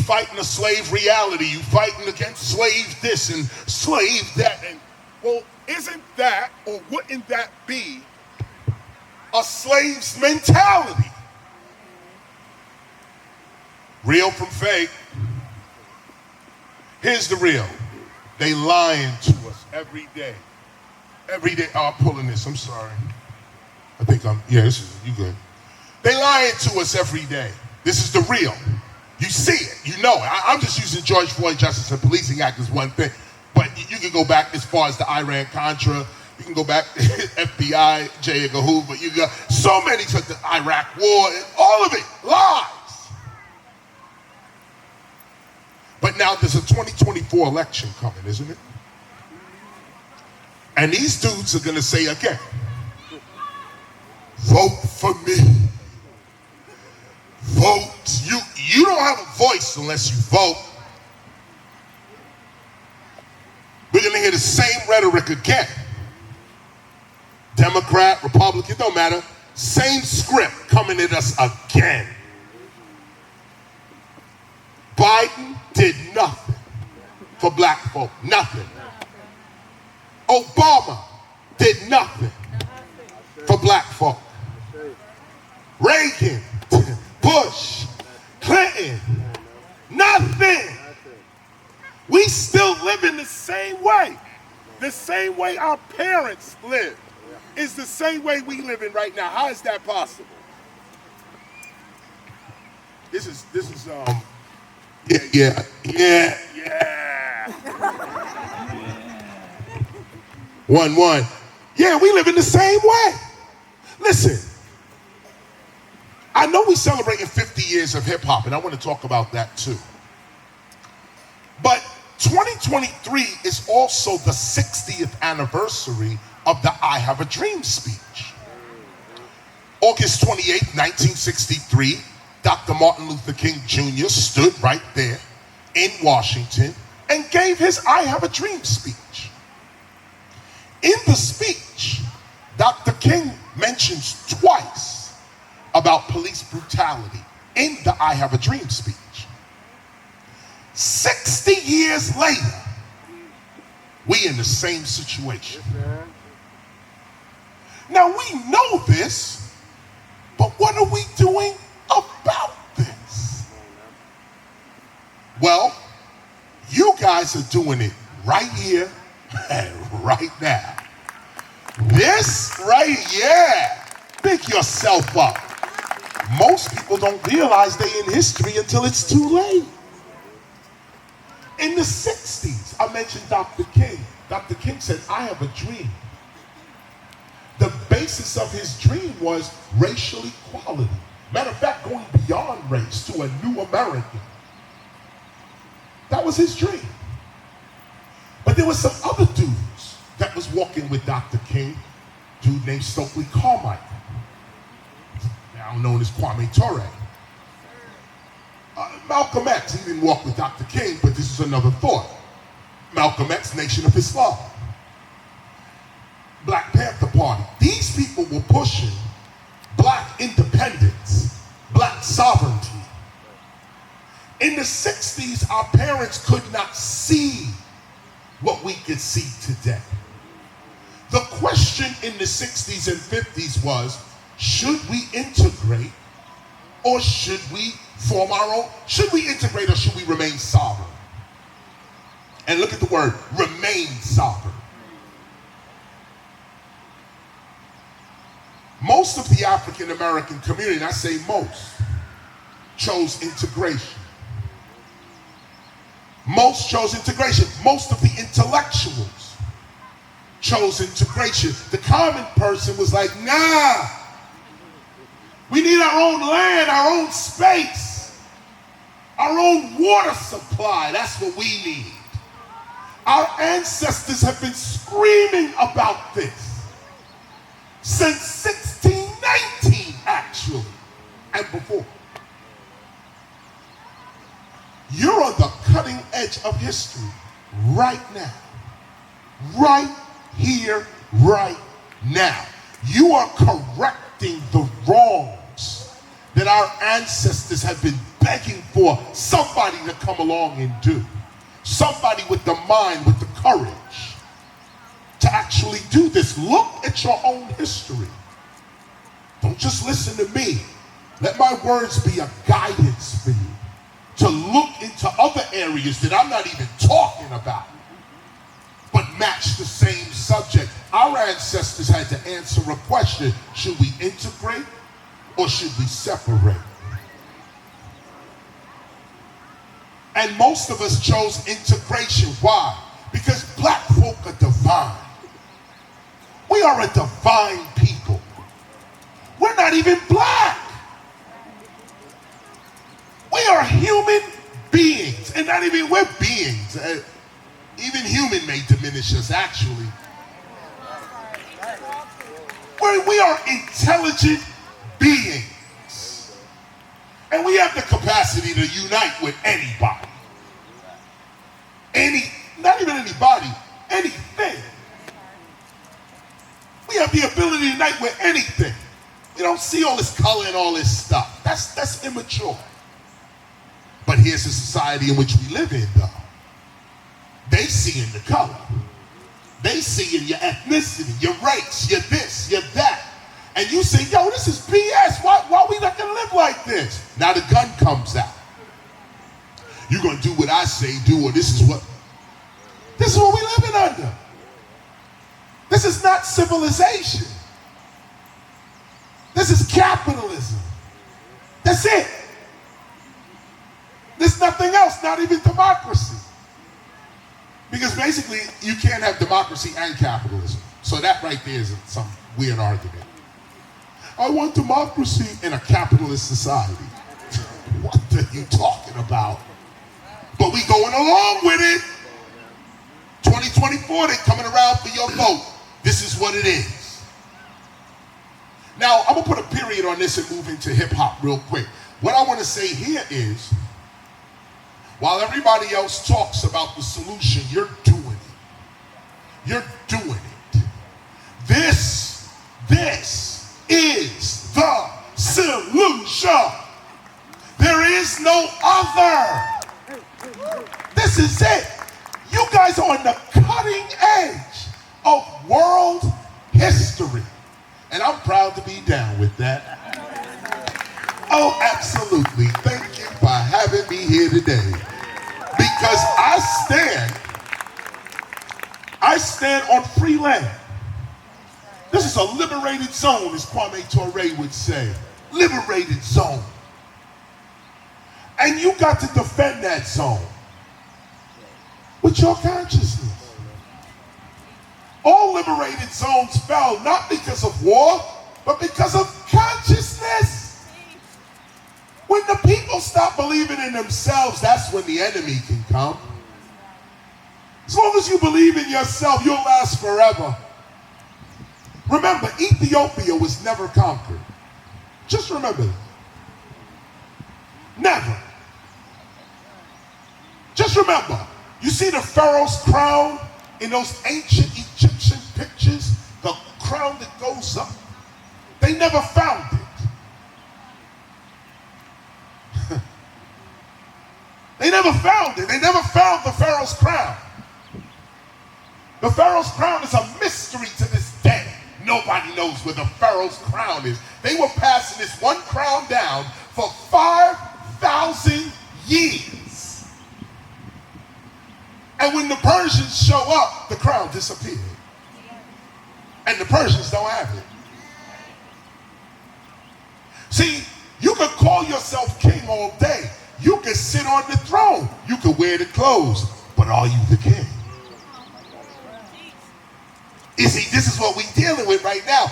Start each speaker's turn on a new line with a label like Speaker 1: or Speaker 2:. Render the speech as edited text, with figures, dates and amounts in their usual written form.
Speaker 1: fighting a slave reality. You fighting against slave this and slave that. And well, isn't that, or wouldn't that be, a slave's mentality? Real from fake. Here's the real. They lying to us every day. Every day. Oh, I'm pulling this. I'm sorry. I think this is, you good. They lying to us every day. This is the real. You see it. You know it. I'm just using George Floyd Justice and Policing Act as one thing. But you can go back as far as the Iran-Contra. You can go back to FBI, J. Edgar Hoover. You got so many, like the Iraq War, all of it, lies. But now there's a 2024 election coming, isn't it? And these dudes are going to say again, vote for me. Vote. You don't have a voice unless you vote. We're going to hear the same rhetoric again. Democrat, Republican, don't matter. Same script coming at us again. Biden did nothing for black folk. Nothing. Obama did nothing for black folk. Reagan, Bush, Clinton, nothing. We still live in the same way. The same way our parents lived is the same way we live in right now. How is that possible? This is yeah. 1-1. Yeah, we live in the same way. Listen, I know we're celebrating 50 years of hip hop, and I want to talk about that too. But 2023 is also the 60th anniversary of the I Have a Dream speech. August 28, 1963, Dr. Martin Luther King Jr. stood right there in Washington and gave his I Have a Dream speech. In the speech, Dr. King mentions twice about police brutality in the I Have a Dream speech. 60 years later, we in the same situation. Now we know this, but what are we doing about this? Well, you guys are doing it right here and right now. This right here, pick yourself up. Most people don't realize they in history until it's too late. In the 60s, I mentioned Dr. King. Dr. King said, I have a dream. The basis of his dream was racial equality. Matter of fact, going beyond race to a new American. That was his dream. But there were some other dudes that was walking with Dr. King. A dude named Stokely Carmichael, now known as Kwame Ture. Malcolm X, he didn't walk with Dr. King, but this is another thought. Malcolm X, Nation of Islam. Black Panther Party. These people were pushing black independence, black sovereignty. In the 60s, our parents could not see what we could see today. The question in the 60s and 50s was, should we integrate or should we form our own? Should we integrate or should we remain sovereign? And look at the word, remain sovereign. Most of the African American community, and I say most, chose integration. Most chose integration. Most of the intellectuals chose integration. The common person was like, nah, we need our own land, our own space, our own water supply. That's what we need. Our ancestors have been screaming about this since 1619, actually, and before. You're on the cutting edge of history right now. Right here, right now. You are correcting the wrongs that our ancestors have been begging for somebody to come along and do. Somebody with the mind, with the courage to actually do this. Look at your own history. Don't just listen to me. Let my words be a guidance for you to look into other areas that I'm not even talking about, but match the same subject. Our ancestors had to answer a question: should we integrate or should we separate? And most of us chose integration. Why? Because black folk are divine. We are a divine people. We're not even black. We are human beings, and not even we're beings. Even human may diminish us, actually. We are intelligent beings. And we have the capacity to unite with anybody. Not even anybody, anything. We have the ability to unite with anything. We don't see all this color and all this stuff. That's immature. But here's the society in which we live in, though. They see in the color. They see in your ethnicity, your race, your this, your that. And you say, yo, this is BS. Why we not gonna live like this? Now the gun comes out. You're gonna do what I say do, or this is what we living under. This is not civilization. This is capitalism. That's it. There's nothing else, not even democracy. Because basically, you can't have democracy and capitalism. So that right there is some weird argument. I want democracy in a capitalist society. What are you talking about? But we going along with it. 2024, they coming around for your vote. This is what it is. Now, I'm going to put a period on this and move into hip-hop real quick. What I want to say here is, while everybody else talks about the solution, you're doing it. You're doing it. This is the solution. There is no other. This is it. You guys are on the cutting edge of world history. And I'm proud to be down with that. Oh, absolutely. Thank you for having me here today. Because I stand on free land. This is a liberated zone, as Kwame Ture would say. Liberated zone. And you got to defend that zone with your consciousness. All liberated zones fell not because of war, but because of consciousness. When the people stop believing in themselves, that's when the enemy can come. As long as you believe in yourself, you'll last forever. Remember, Ethiopia was never conquered. Just remember that. Never. Just remember, you see the Pharaoh's crown in those ancient Egyptian pictures? The crown that goes up. They never found it. They never found it. They never found the Pharaoh's crown. The Pharaoh's crown is a mystery to this day. Nobody knows where the Pharaoh's crown is. They were passing this one crown down for 5,000 years. And when the Persians show up, the crown disappeared. And the Persians don't have it. See, you could call yourself king all day. You can sit on the throne. You can wear the clothes. But are you the king? You see, this is what we're dealing with right now.